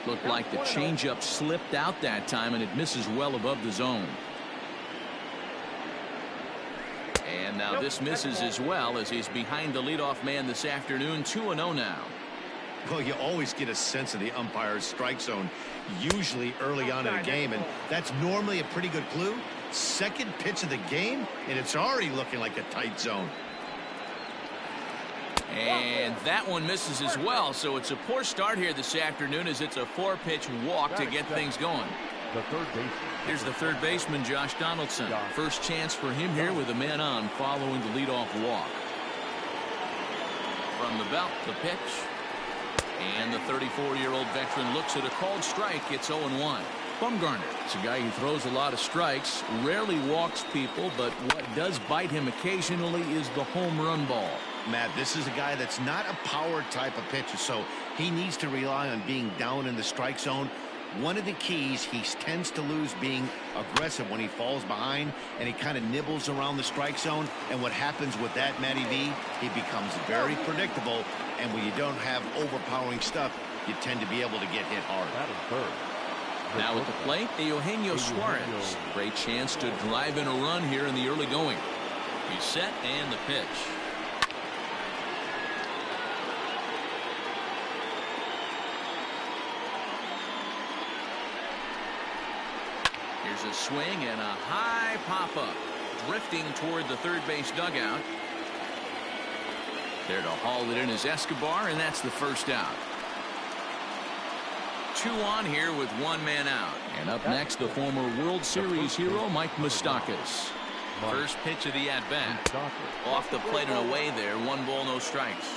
Looked like the changeup slipped out that time, and it misses well above the zone. And now this misses as well, as he's behind the leadoff man this afternoon. 2-0 now. Well, you always get a sense of the umpire's strike zone, usually early on in a game, and that's normally a pretty good clue. Second pitch of the game, and it's already looking like a tight zone. And that one misses as well, so it's a poor start here this afternoon, as it's a 4-pitch walk to get things going. Here's the third baseman, Josh Donaldson. First chance for him here with a man on following the leadoff walk. From the belt, the pitch. And the 34-year-old veteran looks at a called strike. It's 0-1. Bumgarner, it's a guy who throws a lot of strikes, rarely walks people, but what does bite him occasionally is the home run ball. Matt, this is a guy that's not a power type of pitcher, so he needs to rely on being down in the strike zone. One of the keys, he tends to lose being aggressive when he falls behind, and he kind of nibbles around the strike zone. And what happens with that, Matty V, he becomes very predictable, and when you don't have overpowering stuff, you tend to be able to get hit hard. That is third. Now at the plate, Eugenio Suarez. Great chance to drive in a run here in the early going. He's set, and the pitch. Here's a swing and a high pop-up, drifting toward the third base dugout. There to haul it in is Escobar, and that's the first out. 2 on here with 1 man out. And up next, the former World Series hero, Mike Moustakas. First pitch of the at-bat. Off the plate and away there. 1 ball, no strikes.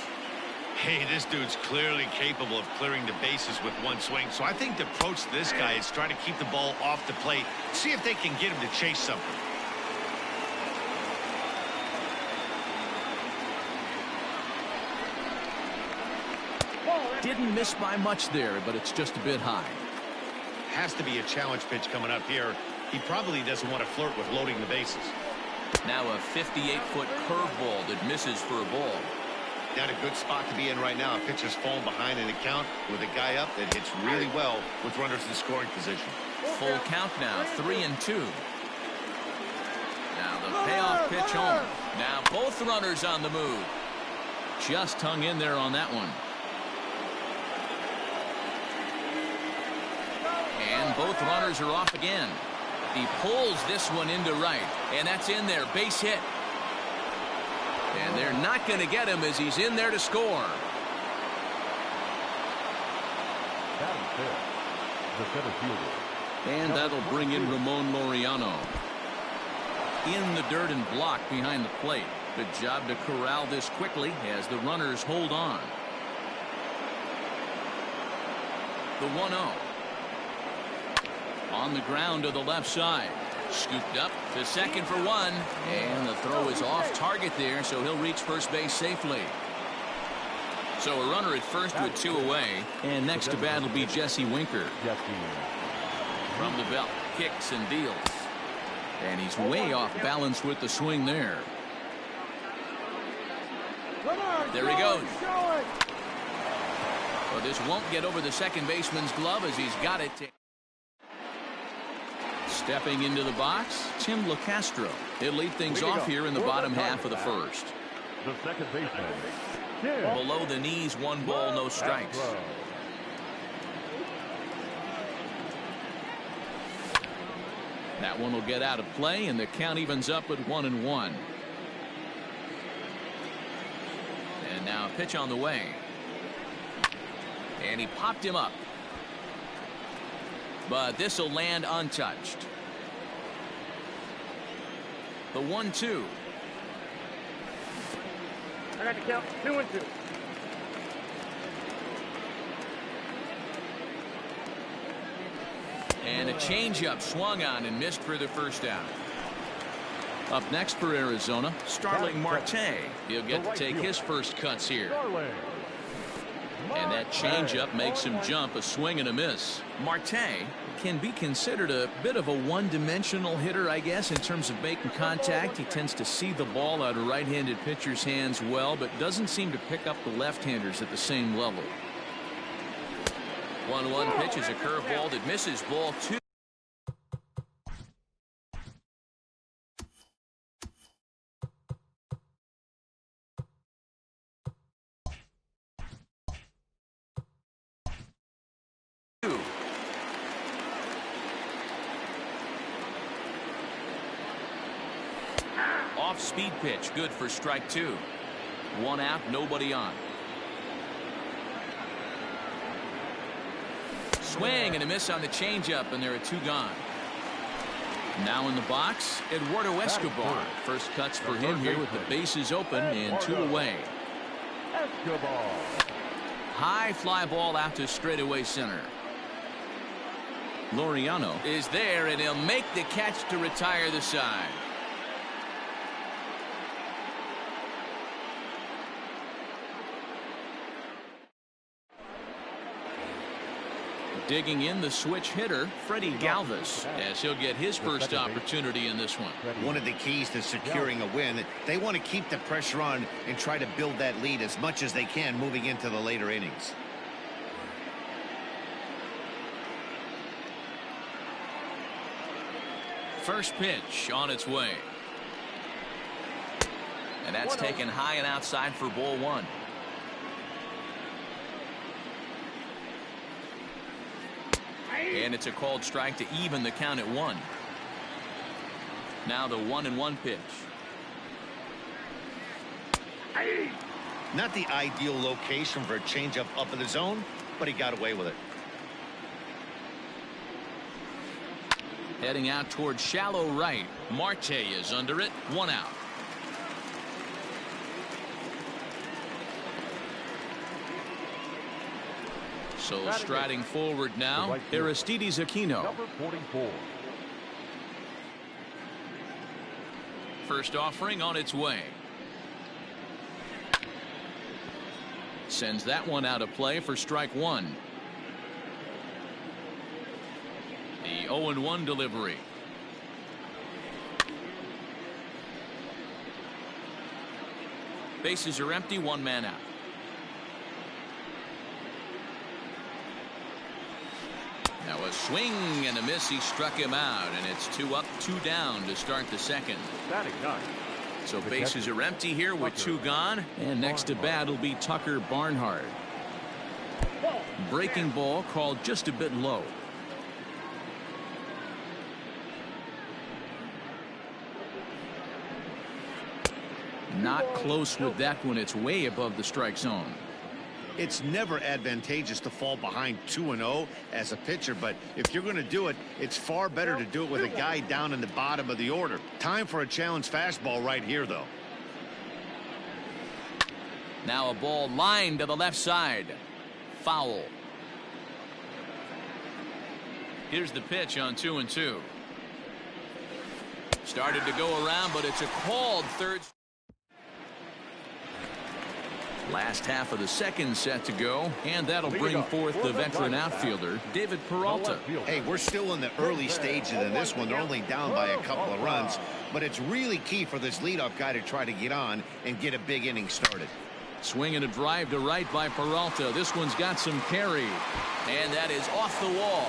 Hey, this dude's clearly capable of clearing the bases with 1 swing. So I think the approach to this guy is trying to keep the ball off the plate. See if they can get him to chase something. Didn't miss by much there, but it's just a bit high. Has to be a challenge pitch coming up here. He probably doesn't want to flirt with loading the bases. Now a 58-foot curveball that misses for a ball. Not a good spot to be in right now. A pitcher's falling behind in the count with a guy up that hits really well with runners in scoring position. Full count now, 3-2. Now the payoff pitch home. Now both runners on the move. Just hung in there on that one. And both runners are off again. He pulls this one into right, and that's in there. Base hit. And they're not going to get him as he's in there to score. And that'll bring in Ramon Laureano. In the dirt and block behind the plate. Good job to corral this quickly as the runners hold on. The 1-0. On the ground to the left side. Scooped up to second for 1. And the throw is off target there, so he'll reach first base safely. So a runner at first with 2 away. And next to bat will be Jesse Winker. From the belt, kicks and deals. And he's way off balance with the swing there. There he goes. Well, this won't get over the second baseman's glove as he's got it. Stepping into the box, Tim LaCastro. He'll lead things off here in the bottom half of the first. The second baseman. Below the knees, 1 ball, no strikes. That one will get out of play, and the count evens up at 1-1. And now a pitch on the way. And he popped him up. But this will land untouched. The 1-2. I got the count. 2-2. And a changeup swung on and missed for the first out. Up next for Arizona, Starling Marte. He'll get to take his first cuts here. And that changeup makes him jump, a swing and a miss. Marte can be considered a bit of a one-dimensional hitter, I guess, in terms of making contact. He tends to see the ball out of right-handed pitchers' hands well, but doesn't seem to pick up the left-handers at the same level. 1-1 pitch is a curveball that misses. Ball 2. Off-speed pitch, good for strike 2. 1 out, nobody on. Swing and a miss on the changeup, and there are 2 gone. Now in the box, Eduardo Escobar. First cuts for him here with the bases open and 2 away. Escobar. High fly ball out to straightaway center. Laureano is there, and he'll make the catch to retire the side. Digging in the switch hitter, Freddie Galvis, as he'll get his first opportunity in this one. One of the keys to securing a win, they want to keep the pressure on and try to build that lead as much as they can moving into the later innings. First pitch on its way. And that's taken high and outside for ball 1. And it's a called strike to even the count at 1. Now the 1-1 pitch. Not the ideal location for a changeup up in the zone, but he got away with it. Heading out towards shallow right. Marte is under it. 1 out. So striding forward now, Aristides Aquino. Number 44. First offering on its way. Sends that one out of play for strike 1. The 0-1 delivery. Bases are empty, 1 man out. Now a swing and a miss. He struck him out, and it's 2 up, 2 down to start the second. So bases are empty here with 2 gone, and next to bat will be Tucker Barnhart. Breaking ball called just a bit low. Not close with that one. It's way above the strike zone. It's never advantageous to fall behind 2-0 as a pitcher, but if you're going to do it, it's far better to do it with a guy down in the bottom of the order. Time for a challenge fastball right here, though. Now a ball lined to the left side. Foul. Here's the pitch on 2-2. Started to go around, but it's a called third. Last half of the second set to go, and that'll bring forth the veteran outfielder, David Peralta. Hey, we're still in the early stages of this one. They're only down by a couple of runs, but it's really key for this leadoff guy to try to get on and get a big inning started. Swinging a drive to right by Peralta. This one's got some carry, and that is off the wall.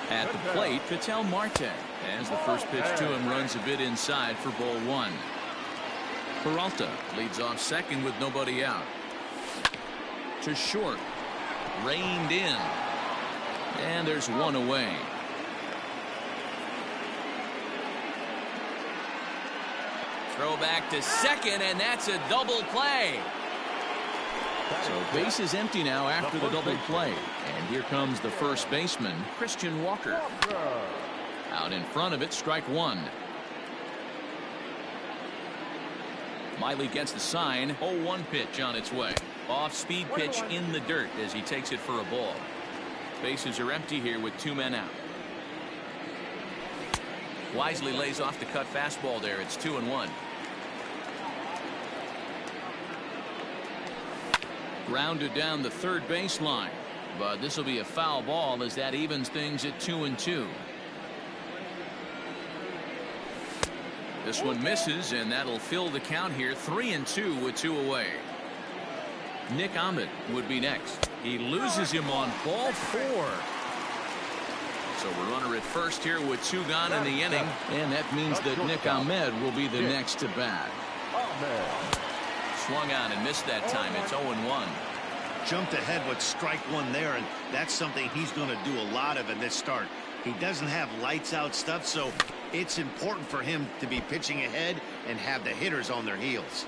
At the plate, Ketel Marte, as the first pitch to him runs a bit inside for ball 1. Peralta leads off second with nobody out. To short. Reined in. And there's 1 away. Throw back to second, and that's a double play. So base is empty now after the double play. And here comes the first baseman, Christian Walker. Out in front of it, strike 1. Miley gets the sign. 0-1 pitch on its way. Off-speed pitch in the dirt as he takes it for a ball. Bases are empty here with 2 men out. Wisely lays off the cut fastball there. It's 2-1. Grounded down the third baseline, but this will be a foul ball as that evens things at 2-2. This one misses, and that'll fill the count here. 3-2 with 2 away. Nick Ahmed would be next. He loses him on ball 4. So we're runner at first here with 2 gone in the inning, and that means that Nick Ahmed will be the next to bat. Swung on and missed that time. It's 0-1. Jumped ahead with strike 1 there, and that's something he's going to do a lot of in this start. He doesn't have lights out stuff, so it's important for him to be pitching ahead and have the hitters on their heels.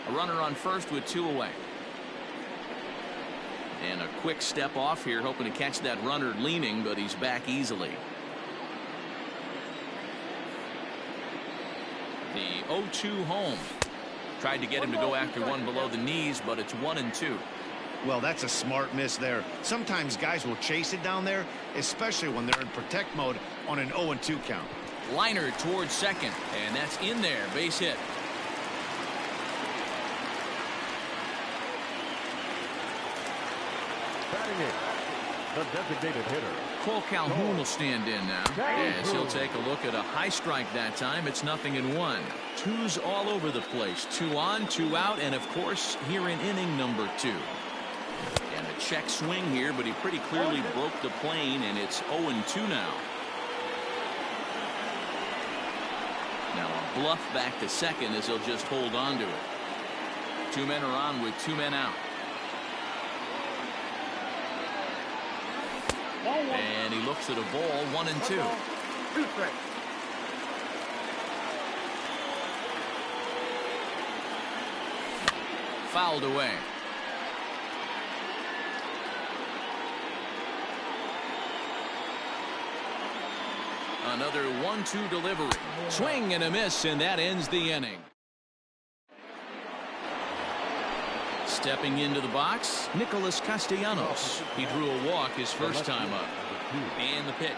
A runner on first with 2 away. And a quick step off here, hoping to catch that runner leaning, but he's back easily. The 0-2 home. Tried to get him to go after one below the knees, but it's 1-2. Well, that's a smart miss there. Sometimes guys will chase it down there, especially when they're in protect mode on an 0-2 count. Liner towards second, and that's in there. Base hit. Batting it, the designated hitter. Cole Calhoun will stand in now, as he'll take a look at a high strike that time. It's 0-1. 2's all over the place. 2 on, 2 out, and of course here in inning number 2. And a check swing here, but he pretty clearly broke the plane, and it's 0-2 now. Now a bluff back to second as he'll just hold on to it. 2 men are on with 2 men out. And he looks at a ball. 1-2. 2 strikes. Fouled away. Another 1-2 delivery. Swing and a miss, and that ends the inning. Stepping into the box, Nicholas Castellanos. He drew a walk his first time up. And the pitch.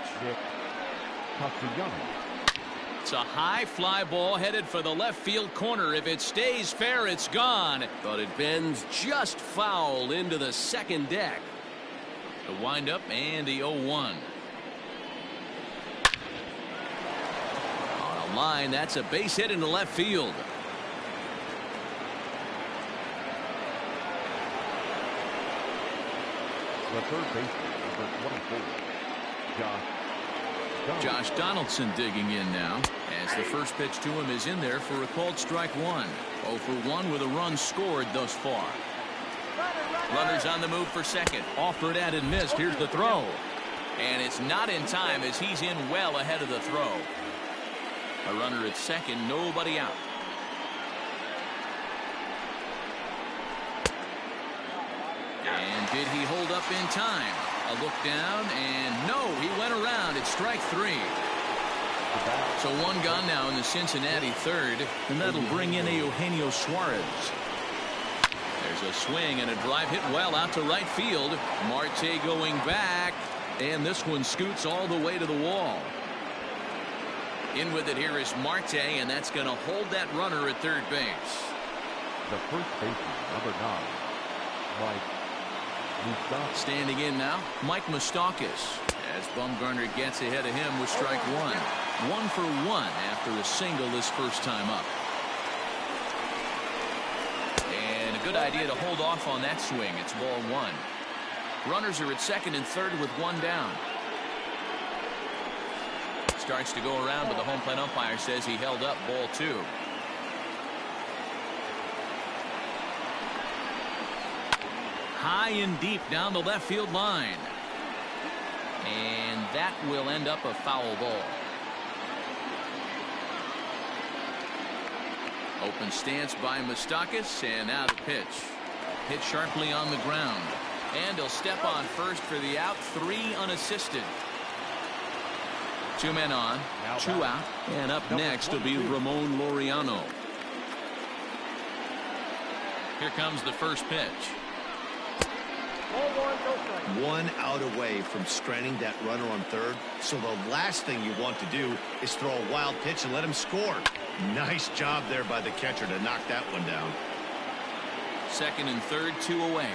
It's a high fly ball headed for the left field corner. If it stays fair, it's gone. But it bends just foul into the second deck. The windup and the 0-1. On a line, that's a base hit into left field. The third baseman, number 24, Josh Donaldson digging in now, as the first pitch to him is in there for a called strike 1. 0 for 1 with a run scored thus far. Runners on the move for second. Offered at and missed. Here's the throw. And it's not in time as he's in well ahead of the throw. A runner at second, nobody out. And did he hold up in time? A look down, and no, he went around. It's strike 3. So 1 gone now in the Cincinnati third, and that'll bring in Eugenio Suarez. There's a swing and a drive hit well out to right field. Marte going back, and this one scoots all the way to the wall. In with it here is Marte, and that's going to hold that runner at third base. the first baseman, number 9, Mike. Standing in now, Mike Moustakas, as Bumgarner gets ahead of him with strike 1. 1 for 1 after a single his first time up. And a good idea to hold off on that swing. It's ball 1. Runners are at second and third with 1 down. Starts to go around, but the home plate umpire says he held up ball 2. High and deep down the left field line. And that will end up a foul ball. Open stance by Moustakas, and now the pitch. Hit sharply on the ground. And he'll step on first for the out. 3 unassisted. 2 men on, 2 out. And up next will be Ramon Laureano. Here comes the first pitch. 1 out away from stranding that runner on third. So the last thing you want to do is throw a wild pitch and let him score. Nice job there by the catcher to knock that one down. Second and third, 2 away.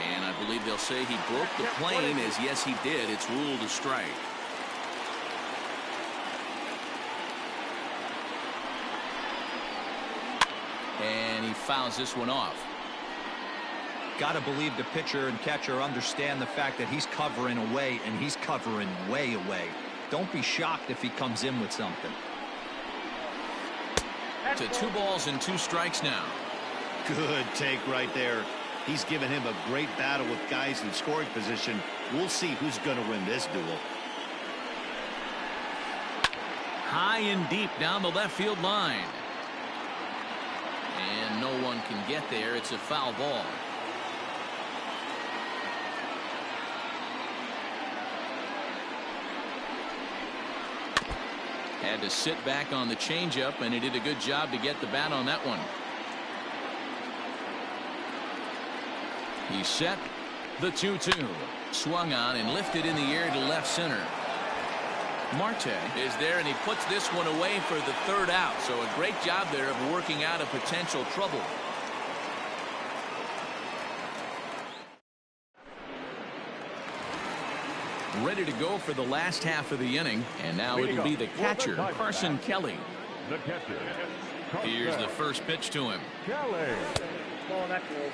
And I believe they'll say he broke the plane, as yes, he did. It's ruled a strike. And he fouls this one off. Got to believe the pitcher and catcher understand the fact that he's covering away, and he's covering way away. Don't be shocked if he comes in with something. To 2 balls and 2 strikes now. Good take right there. He's given him a great battle with guys in scoring position. We'll see who's going to win this duel. High and deep down the left field line. And no one can get there. It's a foul ball. Had to sit back on the changeup, and he did a good job to get the bat on that one. He's set. The 2-2. Swung on and lifted in the air to left center. Marte is there, and he puts this one away for the 3rd out. So a great job there of working out a potential trouble. Ready to go for the last half of the inning, and now it'll be the catcher, Carson Kelly. The catcher. Here's the first pitch to him. Kelly. Ball that close.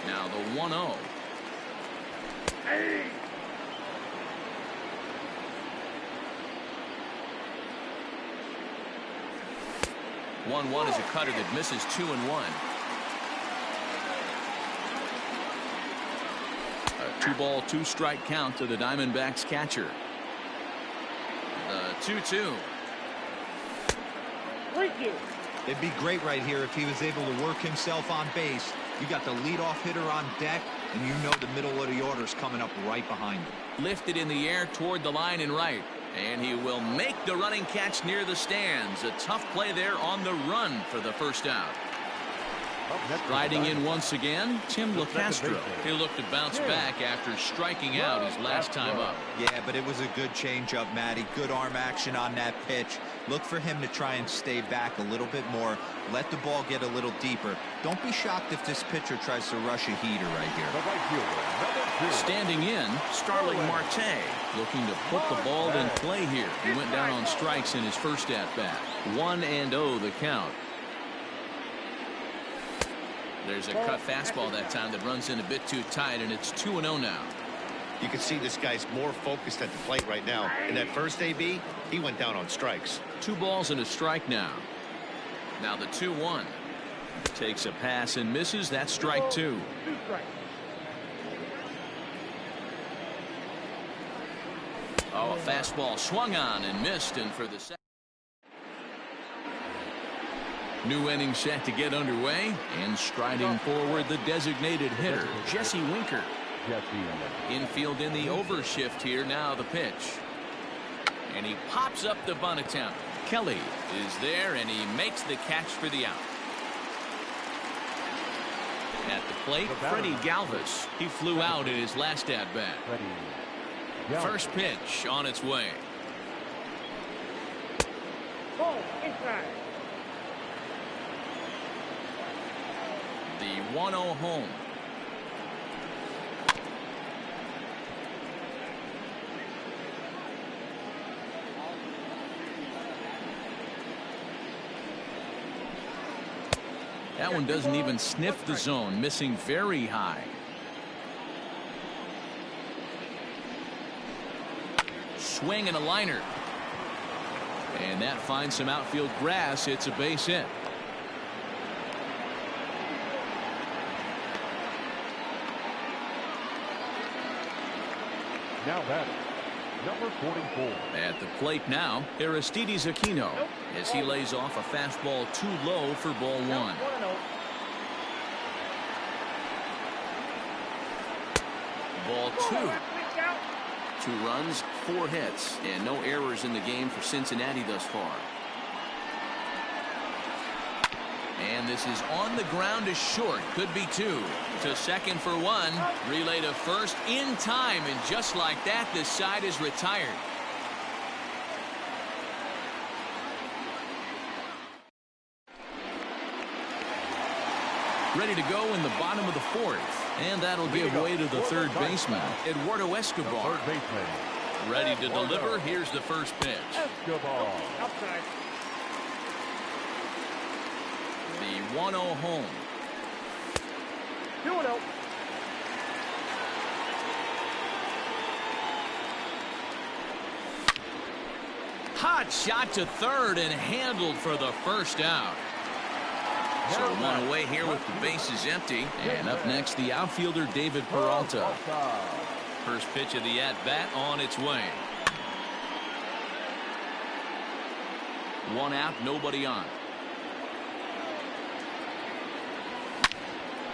Now the 1-0. Hey! One is a cutter that misses 2-1. A 2-ball, 2-strike count to the Diamondbacks catcher. The 2-2. Thank you. It'd be great right here if he was able to work himself on base. You got the leadoff hitter on deck, and you know the middle of the order's coming up right behind him. Lifted in the air toward the line and right. And he will make the running catch near the stands. A tough play there on the run for the first out. Riding in once again, Tim LeCastro. He'll look to bounce back after striking out his last time up. Yeah, but it was a good changeup, Matty. Good arm action on that pitch. Look for him to try and stay back a little bit more. Let the ball get a little deeper. Don't be shocked if this pitcher tries to rush a heater right here. Standing in, Starling Marte, looking to put the ball in play here. He went down on strikes in his first at-bat. 1-0 the count. There's a cut fastball that time that runs in a bit too tight, and it's 2-0 now. You can see this guy's more focused at the plate right now. In that first AB, he went down on strikes. 2 balls and a strike now. Now the 2-1. Takes a pass and misses. That's strike 2. Oh, a fastball swung on and missed, and for the second. New inning set to get underway, and striding forward the designated hitter, Jesse Winker. Infield in the overshift here. Now the pitch. And he pops up the bunt attempt. Kelly is there, and he makes the catch for the out. At the plate, Freddie Galvis. He flew out in his last at-bat. First pitch on its way. Ball inside. The 1-0 home. That one doesn't even sniff the zone, missing very high. Swing and a liner. And that finds some outfield grass. It's a base hit. Now batting, number 44. At the plate now, Aristides Aquino, as he lays off a fastball too low for ball 1. Ball 2. 2 runs, 4 hits, and no errors in the game for Cincinnati thus far. And this is on the ground to short. Could be 2. To second for 1. Relay to first in time. And just like that, this side is retired. Ready to go in the bottom of the fourth. And that'll give way to the third baseman, Eduardo Escobar. Third baseman. Ready to deliver. Here's the first pitch. Escobar. Outside. The 1-0 home. 2-0. Hot shot to third and handled for the first out. So one away here with the bases empty. And up next, the outfielder, David Peralta. First pitch of the at-bat on its way. One out, nobody on.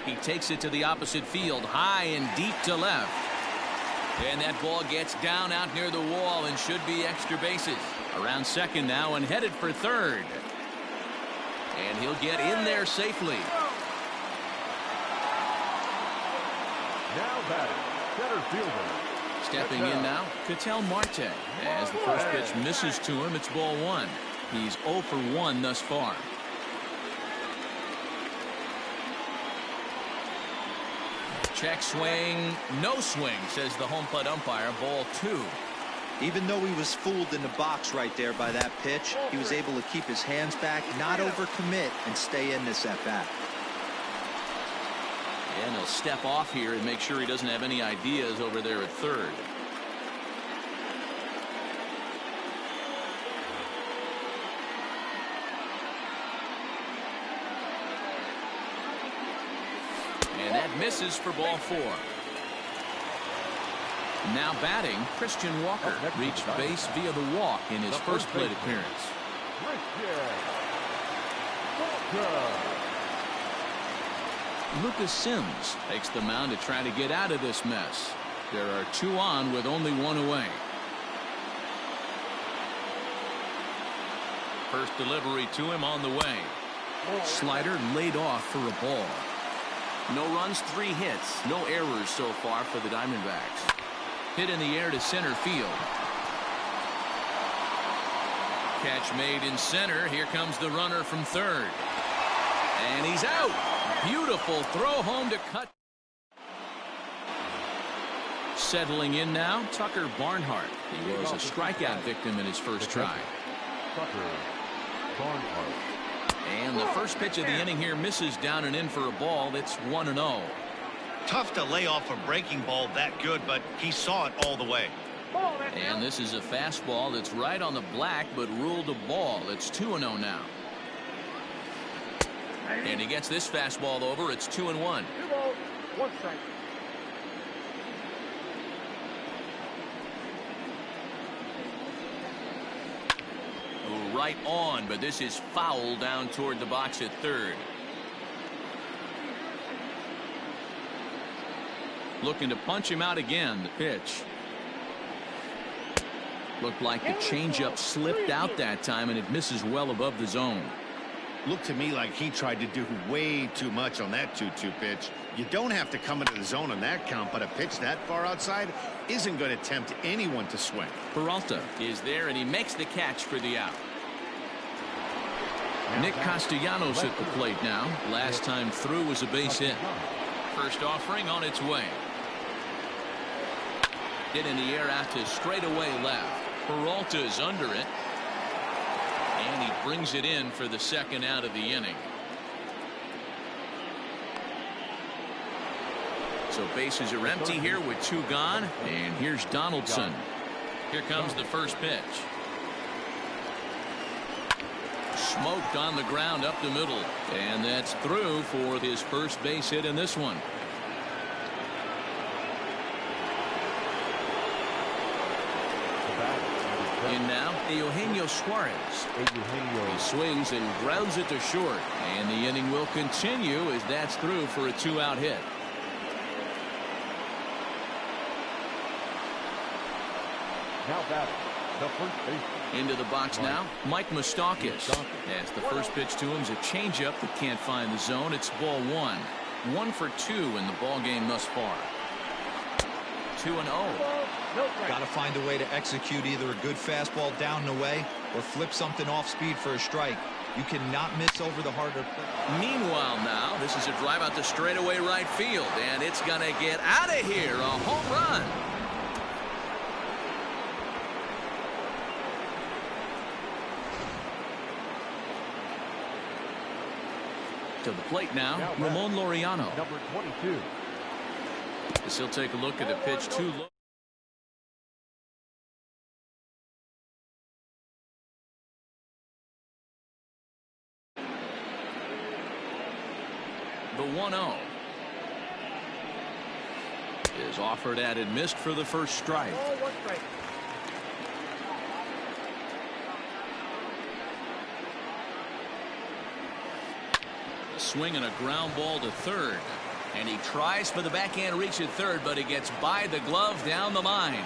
He takes it to the opposite field, high and deep to left. And that ball gets down out near the wall and should be extra bases. Around second now and headed for third. And he'll get in there safely. Now batting, center fielder. Stepping in now, Ketel Marte. As the first pitch misses to him, it's ball one. He's 0 for 1 thus far. Check swing, no swing, says the home plate umpire. Ball 2. Even though he was fooled in the box right there by that pitch, he was able to keep his hands back, not overcommit, and stay in this at-bat. And he'll step off here and make sure he doesn't have any ideas over there at third. And that misses for ball 4. Now batting, Christian Walker reached base via the walk in his first plate appearance. Lucas Sims takes the mound to try to get out of this mess. There are 2 on with only 1 away. First delivery to him on the way. Slider laid off for a ball. No runs, 3 hits, no errors so far for the Diamondbacks. Hit in the air to center field. Catch made in center. Here comes the runner from third. And he's out. Beautiful throw home to cut. Settling in now, Tucker Barnhart. He was a strikeout victim in his first try. Tucker Barnhart. And the first pitch of the inning here misses down and in for a ball. It's 1-0. Tough to lay off a breaking ball that good, but he saw it all the way. And this is a fastball that's right on the black, but ruled a ball. It's 2-0 now. And he gets this fastball over. It's 2-1. 2 balls, 1 strike. Right on, but this is foul down toward the box at third. Looking to punch him out again. The pitch. Looked like the changeup slipped out that time, and it misses well above the zone. Looked to me like he tried to do way too much on that 2-2 pitch. You don't have to come into the zone on that count, but a pitch that far outside isn't going to tempt anyone to swing. Peralta is there, and he makes the catch for the out. Nick Castellanos at the plate now. Last time through was a base hit. First offering on its way. Hit in the air out to straightaway left. Peralta's under it. And he brings it in for the second out of the inning. So bases are empty here with 2 gone. And here's Donaldson. Here comes the first pitch. Smoked on the ground up the middle. And that's through for his first base hit in this one. In now, Eugenio Suarez. He swings and grounds it to short. And the inning will continue as that's through for a 2-out hit. Now batting, the first baseman. Into the box now, Mike Moustakas. As the first pitch to him is a changeup that can't find the zone. It's ball 1. 1 for 2 in the ball game thus far. 2-0. Got to find a way to execute either a good fastball down and away or flip something off speed for a strike. You cannot miss over the harder play. Meanwhile now, this is a drive out to straightaway right field, and it's going to get out of here. A home run. To the plate now Ramon Laureano. Number 22. As he'll take a look at the pitch too low. The 1-0 is offered at and missed for the first strike. Ball, 1 strike. A swing and a ground ball to third. And he tries for the backhand reach at third, but it gets by the glove down the line.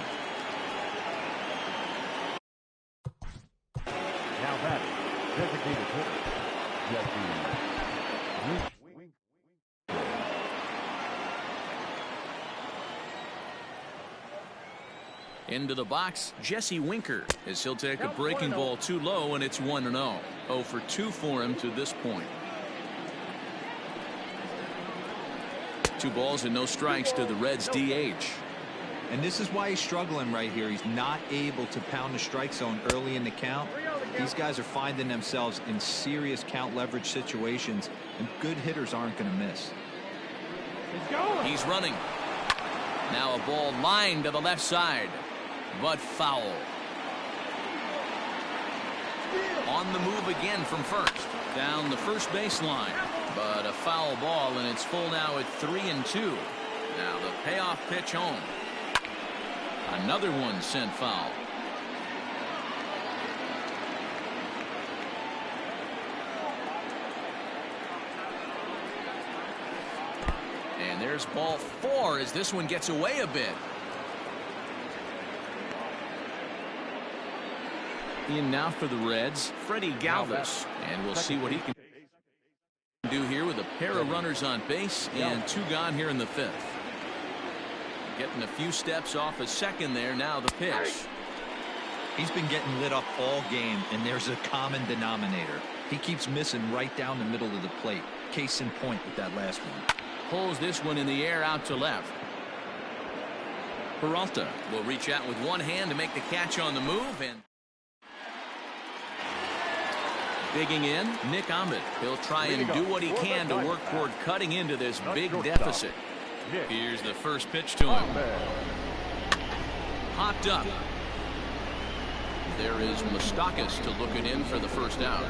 Now batting, designated hitter, Jesse Winker. Into the box, Jesse Winker, as he'll take a breaking ball too low, and it's 1-0. 0 for 2 for him to this point. 2 balls and no strikes to the Reds DH. And this is why he's struggling right here. He's not able to pound the strike zone early in the count. These guys are finding themselves in serious count leverage situations, and good hitters aren't going to miss. He's running. Now a ball lined to the left side, but foul. On the move again from first. Down the first baseline. But a foul ball, and it's full now at 3-2. Now the payoff pitch home. Another one sent foul. And there's ball 4 as this one gets away a bit. In now for the Reds, Freddie Galvis, and we'll see what he can do here with a pair of runners on base and 2 gone here in the 5th. Getting a few steps off a second there. Now the pitch. He's been getting lit up all game, and there's a common denominator. He keeps missing right down the middle of the plate. Case in point with that last one. Pulls this one in the air out to left. Peralta will reach out with one hand to make the catch on the move, and digging in, Nick Ahmed. He'll try and do what he can to work toward cutting into this big deficit. Here's the first pitch to him. Popped up. There is Moustakas to look it in for the first out.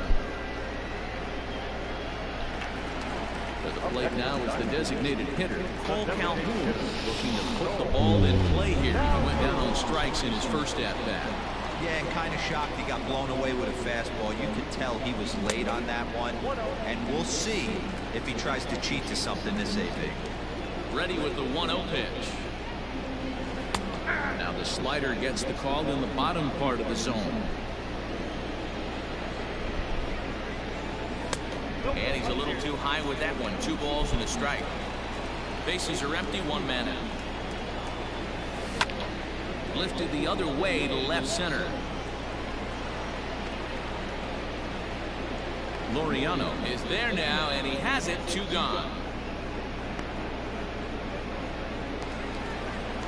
To the plate now is the designated hitter, Cole Calhoun, looking to put the ball in play here. He went down on strikes in his first at-bat. Yeah, and kind of shocked he got blown away with a fastball. You could tell he was late on that one. And we'll see if he tries to cheat to something this AB. Ready with the 1-0 pitch. Now the slider gets the call in the bottom part of the zone. And he's a little too high with that one. 2 balls and a strike. Bases are empty, 1 man out. Lifted the other way to left center. Laureano is there now, and he has it. 2 gone.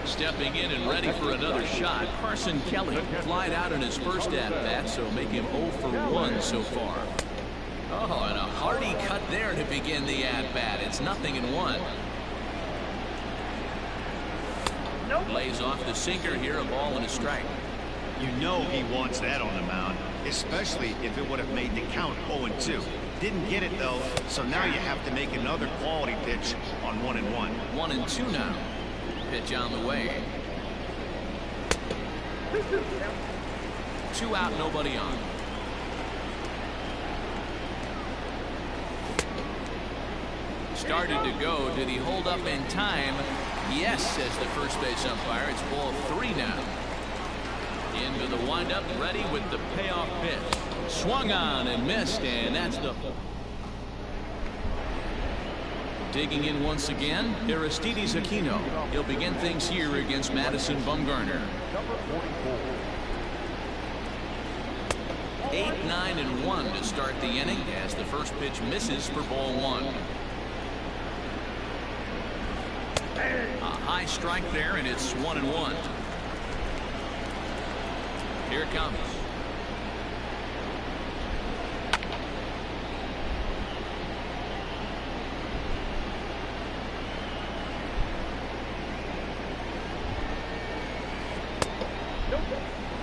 Stepping in and ready for another shot, Carson Kelly flied out in his first at-bat, so make him 0 for 1 so far. Oh, and a hearty cut there to begin the at-bat. It's 0-1. Lays off the sinker here, a ball and a strike. You know he wants that on the mound, especially if it would have made the count 0-2. Didn't get it though, so now you have to make another quality pitch on 1-1. 1-2 now. Pitch on the way. 2 out, nobody on. Started to go. Did he hold up in time? Yes, says the first base umpire. It's ball 3 now. Into the windup, ready with the payoff pitch. Swung on and missed, and that's the... Digging in once again, Aristides Aquino. He'll begin things here against Madison Bumgarner. Number 44. 8, 9, and 1 to start the inning as the first pitch misses for ball 1. A high strike there, and it's 1-1. Here it comes.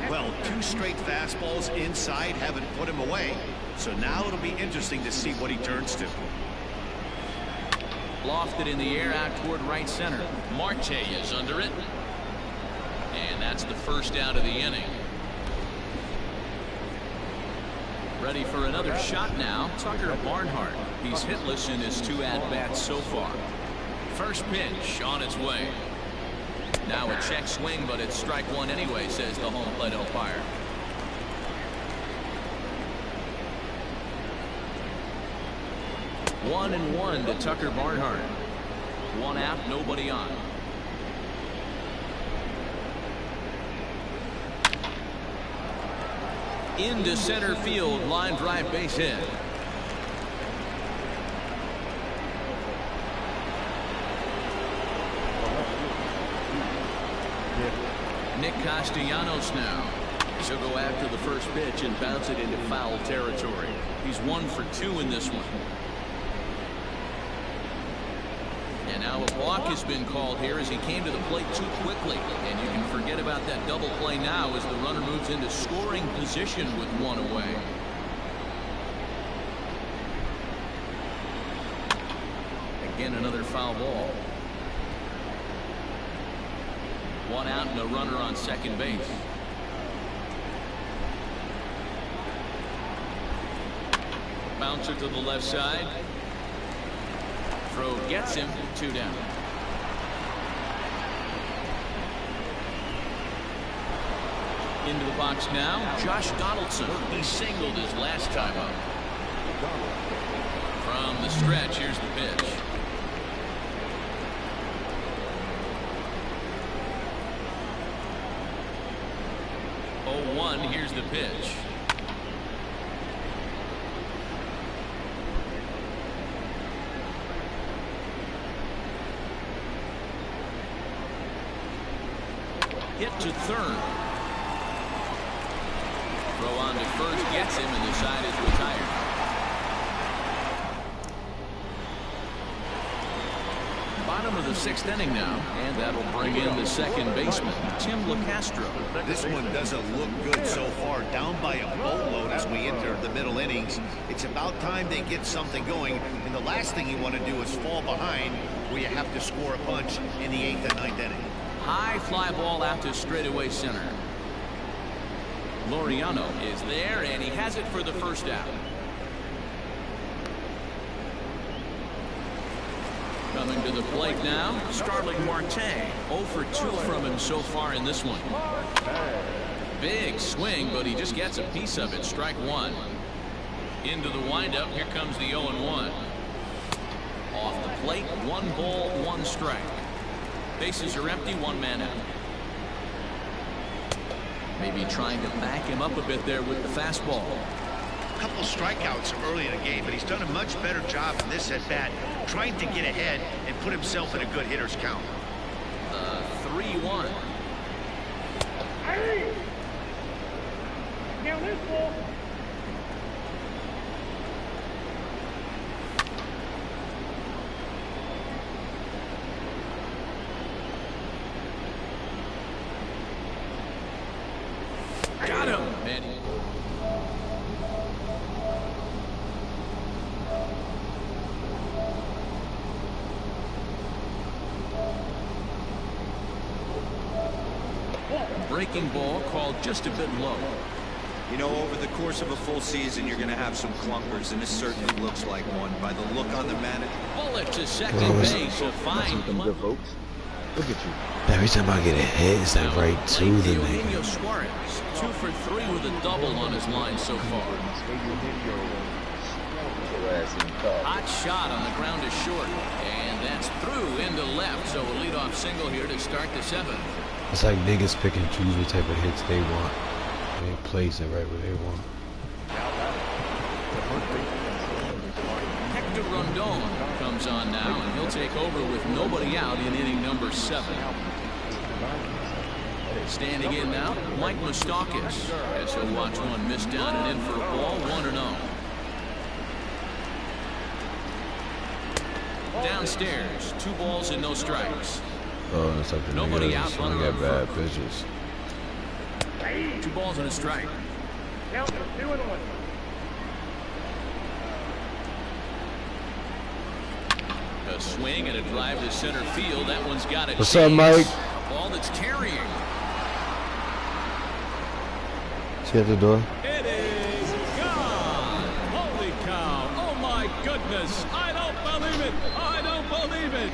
Well, 2 straight fastballs inside haven't put him away. So now it'll be interesting to see what he turns to. Lofted in the air out toward right center. Marte is under it. And that's the first out of the inning. Ready for another shot now. Tucker Barnhart. He's hitless in his 2 at-bats so far. First pitch on its way. Now a check swing, but it's strike 1 anyway, says the home plate umpire. One and 1 to Tucker Barnhart. 1 out, nobody on. Into center field, line drive, base hit. Nick Castellanos now. He'll go after the first pitch and bounce it into foul territory. He's 1 for 2 in this one. And now a walk has been called here as he came to the plate too quickly. And you can forget about that double play now as the runner moves into scoring position with 1 away. Again, another foul ball. 1 out and a runner on second base. Bouncer to the left side. Throw gets him. 2 down. Into the box now. Josh Donaldson. He singled his last time up. From the stretch, here's the pitch. 0-1, here's the pitch. Hit to third. Throw on to first gets him, and the side is retired. Bottom of the 6th inning now, and that'll bring in the second baseman, Tim LeCastro. This one doesn't look good so far. Down by a boatload as we enter the middle innings. It's about time they get something going, and the last thing you want to do is fall behind where you have to score a bunch in the 8th and 9th inning. High fly ball out to straightaway center. Laureano is there, and he has it for the first out. Coming to the plate now, Starling Marte. 0 for 2 from him so far in this one. Big swing, but he just gets a piece of it. Strike 1. Into the windup. Here comes the 0-1. Off the plate, 1 ball, 1 strike. Bases are empty, 1 man out. Maybe trying to back him up a bit there with the fastball. A couple strikeouts early in the game, but he's done a much better job in this at bat, trying to get ahead and put himself in a good hitter's count. 3-1. Hey! Now this ball. Got him. And breaking ball called just a bit low. You know, over the course of a full season, you're going to have some clunkers, and this certainly looks like one by the look on the manager. Bullet to second base. A fine play. Look at you. Every time I get a hit, it's like right to the Eugenio nigga. Suarez, 2 for 3 with a double on his line so far. Hot shot on the ground is short, and that's through into left. So a leadoff single here to start the 7th. It's like niggas pick and choose what type of hits they want. They place it right where they want. Hector Rondon comes on now, and he'll take over with nobody out in inning number 7. Standing in now, Mike Moustakas, as he'll watch one miss down and in for a ball, 1-0. Downstairs, 2 balls and no strikes. Oh, it's like the Nobody nigga out, that's runner got on bad first. pitches. 2 balls and a strike. Count is 2-1. A swing and a drive to center field. That one's got it. What's up, Mike? A ball that's carrying. See at the door? It is gone. Holy cow. Oh, my goodness. I don't believe it. I don't believe it.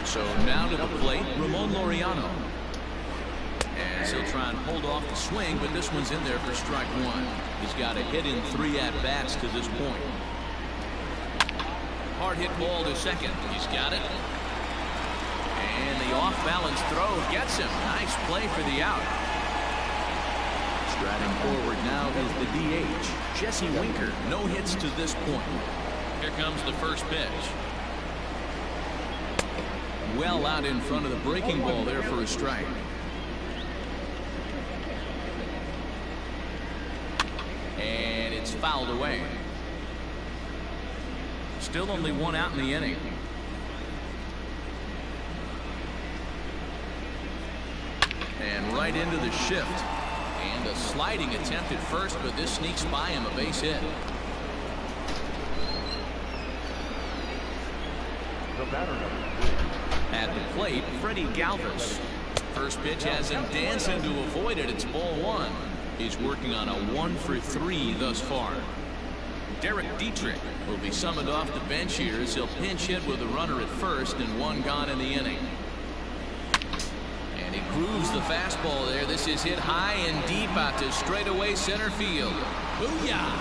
So now to the plate, Ramon Laureano. As he'll try and hold off the swing, but this one's in there for strike 1. He's got a hit in 3 at-bats to this point. Hard hit ball to second. He's got it. And the off-balance throw gets him. Nice play for the out. Striding forward now is the DH, Jesse Winker. No hits to this point. Here comes the first pitch. Well out in front of the breaking ball there for a strike. And it's fouled away. Still only 1 out in the inning. And right into the shift. And a sliding attempt at first, but this sneaks by him, a base hit. At the plate, Freddie Galvis. First pitch has him dancing to avoid it. It's ball 1. He's working on a 1-for-3 thus far. Derek Dietrich will be summoned off the bench here as he'll pinch hit with a runner at first and 1 gone in the inning. And he grooves the fastball there. This is hit high and deep out to straightaway center field. Booyah!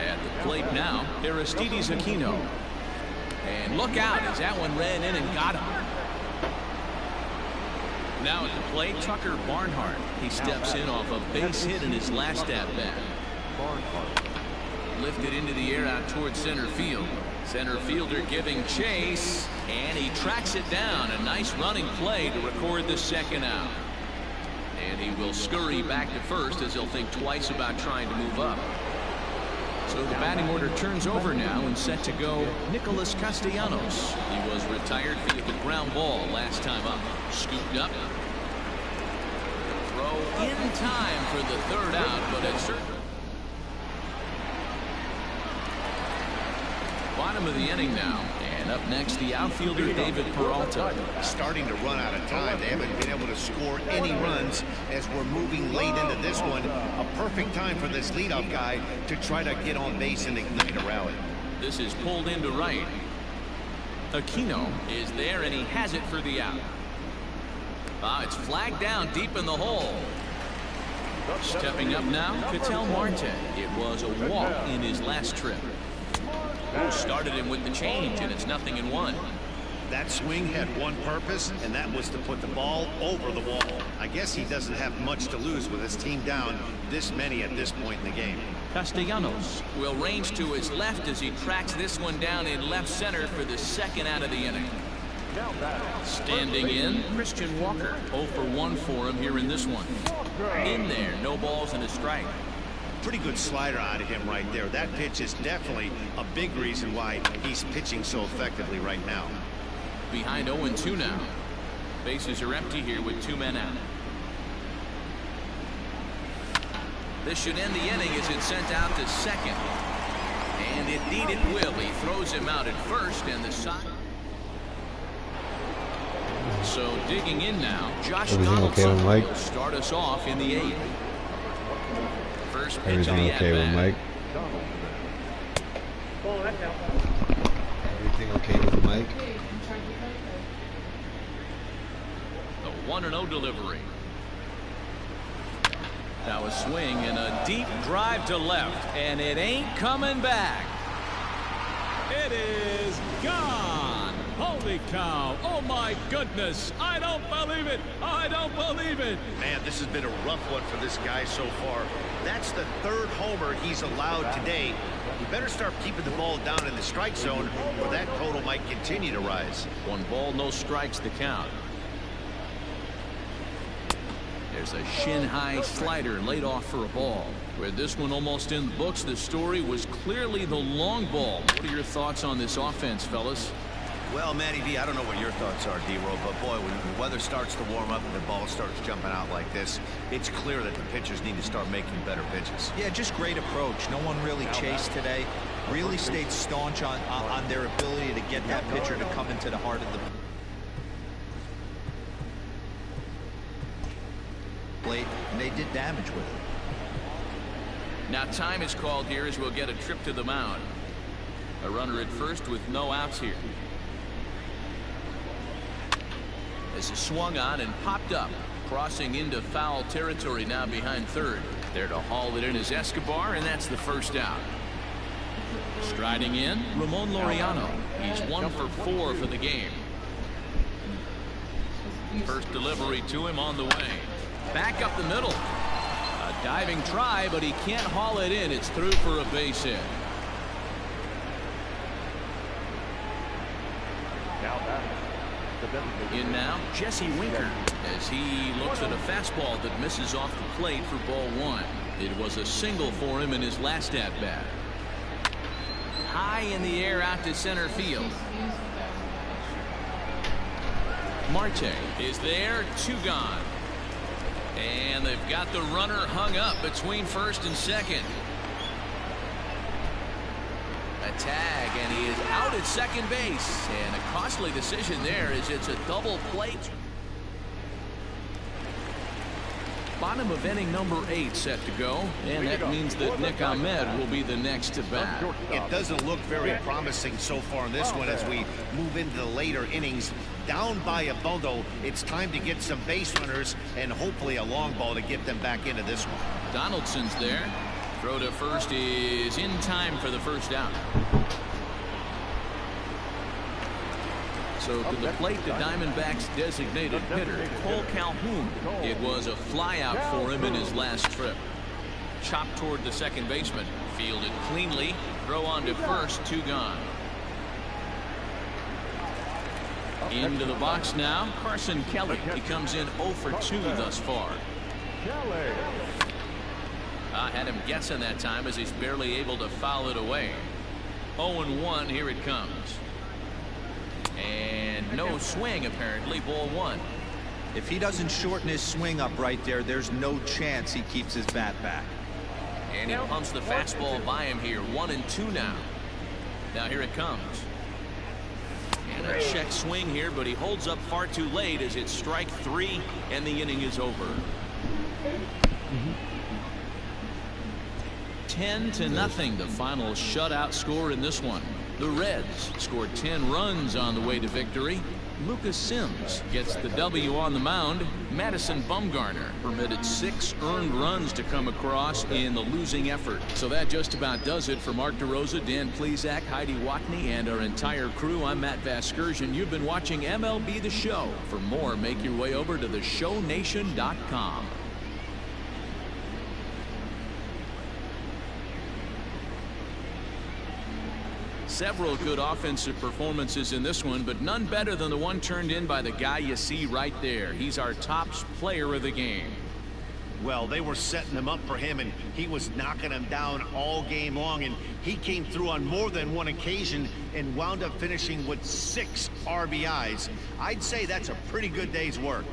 At the plate now, Aristides Aquino. And look out as that one ran in and got him. Now at the plate, Tucker Barnhart. He steps in off a base hit in his last at-bat. Lifted into the air out towards center field. Center fielder giving chase, and he tracks it down. A nice running play to record the second out. And he will scurry back to first as he'll think twice about trying to move up. So the batting order turns over now and set to go Nicholas Castellanos. He was retired via the ground ball last time up. Scooped up. Throw in time for the 3rd out, but it's certainly bottom of the inning now. And up next, the outfielder David Peralta. Starting to run out of time. They haven't been able to score any runs as we're moving late into this one. A perfect time for this leadoff guy to try to get on base and ignite a rally. This is pulled into right. Aquino is there, and he has it for the out. It's flagged down deep in the hole. Stepping up now, Ketel Marte. It was a walk in his last trip. Started him with the change, and it's 0-1. That swing had one purpose, and that was to put the ball over the wall. I guess he doesn't have much to lose with his team down this many at this point in the game. Castellanos will range to his left as he tracks this one down in left center for the 2nd out of the inning. Standing in, Christian Walker. 0-for-1 for him here in this one. In there, no balls and a strike. Pretty good slider out of him right there. That pitch is definitely a big reason why he's pitching so effectively right now. Behind 0-2 now. Bases are empty here with 2 men out. This should end the inning as it's sent out to second. And indeed it will. He throws him out at first, and the side. So digging in now, Josh Donaldson will start us off in the 8th. First pitch of the okay with Mike? Everything okay with Mike? The 1-0 delivery. Now a swing and a deep drive to left, and it ain't coming back. It is gone. Holy cow. Oh, my goodness. I don't believe it. I don't believe it. Man, this has been a rough one for this guy so far. That's the third homer he's allowed today. He better start keeping the ball down in the strike zone, or that total might continue to rise. 1 ball, no strikes the count. There's a shin-high slider laid off for a ball. With this one almost in the books, the story was clearly the long ball. What are your thoughts on this offense, fellas? Well, Matty V, I don't know what your thoughts are, D-Roll, but boy, when the weather starts to warm up and the ball starts jumping out like this, it's clear that the pitchers need to start making better pitches. Yeah, just great approach. No one really chased today. Really stayed staunch on their ability to get that pitcher to come into the heart of the plate, and they did damage with it. Now time is called here as we'll get a trip to the mound. A runner at first with no outs here. This is swung on and popped up, crossing into foul territory now behind third. There to haul it in is Escobar, and that's the first out. Striding in, Ramon Laureano. He's 1 for 4 for the game. First delivery to him on the way. Back up the middle. A diving try, but he can't haul it in. It's through for a base hit. In now, Jesse Winker, as he looks at a fastball that misses off the plate for ball 1. It was a single for him in his last at-bat. High in the air out to center field. Marte is there, 2 gone. And they've got the runner hung up between first and second. A tag, and he is out at second base. And a costly decision there as it's a double plate. Bottom of inning number 8 set to go, and that means that Nick Ahmed will be the next to bat. It doesn't look very promising so far in this one as we move into the later innings. Down by a bundle, it's time to get some base runners and hopefully a long ball to get them back into this one. Donaldson's there. Throw to first is in time for the first out. So to the plate, the Diamondbacks designated hitter, Cole Calhoun. It was a flyout for him in his last trip. Chopped toward the second baseman. Fielded cleanly. Throw on to first, 2 gone. Into the box now, Carson Kelly. He comes in 0 for 2 thus far. I had him guessing that time as he's barely able to foul it away. 0-1, here it comes. And no swing, apparently, ball 1. If he doesn't shorten his swing up right there, there's no chance he keeps his bat back. And he pumps the fastball by him here. 1-2 now. Now here it comes. And a check swing here, but he holds up far too late as it's strike 3, and the inning is over. 10-0, the final shutout score in this one. The Reds scored 10 runs on the way to victory. Lucas Sims gets the W on the mound. Madison Bumgarner permitted 6 earned runs to come across in the losing effort. So that just about does it for Mark DeRosa, Dan Plesac, Heidi Watney, and our entire crew. I'm Matt Vasgersian. You've been watching MLB The Show. For more, make your way over to theshownation.com. Several good offensive performances in this one, but none better than the one turned in by the guy you see right there. He's our top player of the game. Well, they were setting him up for him, and he was knocking him down all game long, and he came through on more than one occasion and wound up finishing with 6 RBIs. I'd say that's a pretty good day's work.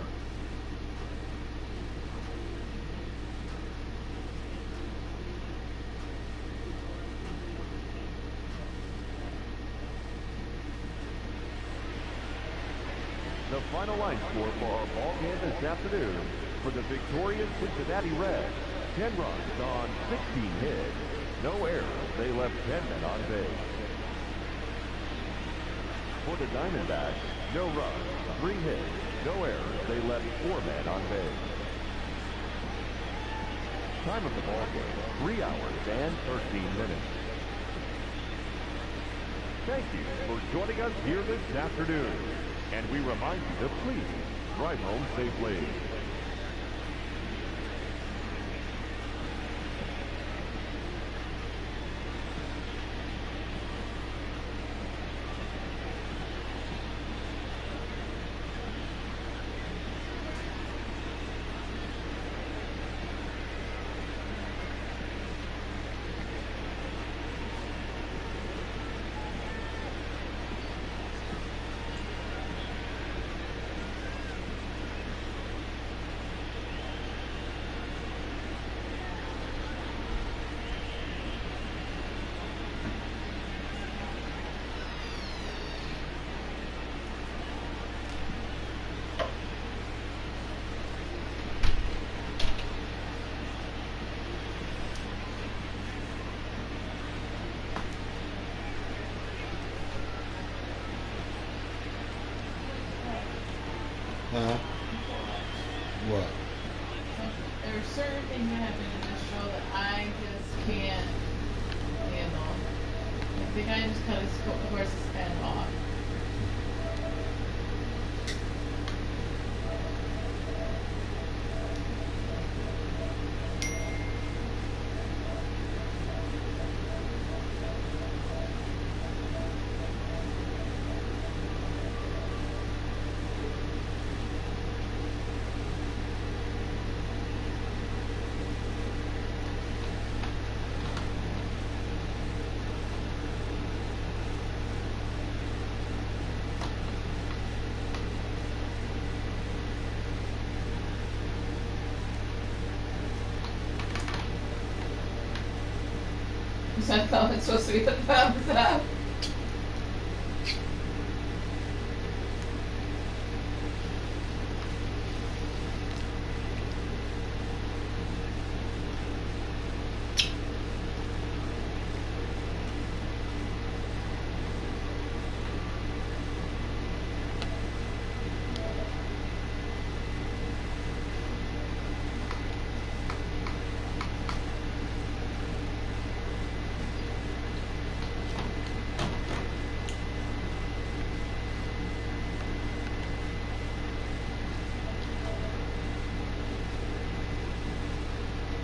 The final line score for our ball game this afternoon for the victorious Cincinnati Reds. 10 runs on 16 hits. No errors. They left 10 men on base. For the Diamondbacks, no runs, 3 hits. No errors. They left 4 men on base. Time of the ball game, 3 hours and 13 minutes. Thank you for joining us here this afternoon. And we remind you to please drive home safely. What? There are certain things that happen in this show that I just can't handle. I think I just cut his horse's head off. So I thought it's supposed to be the thumbs up.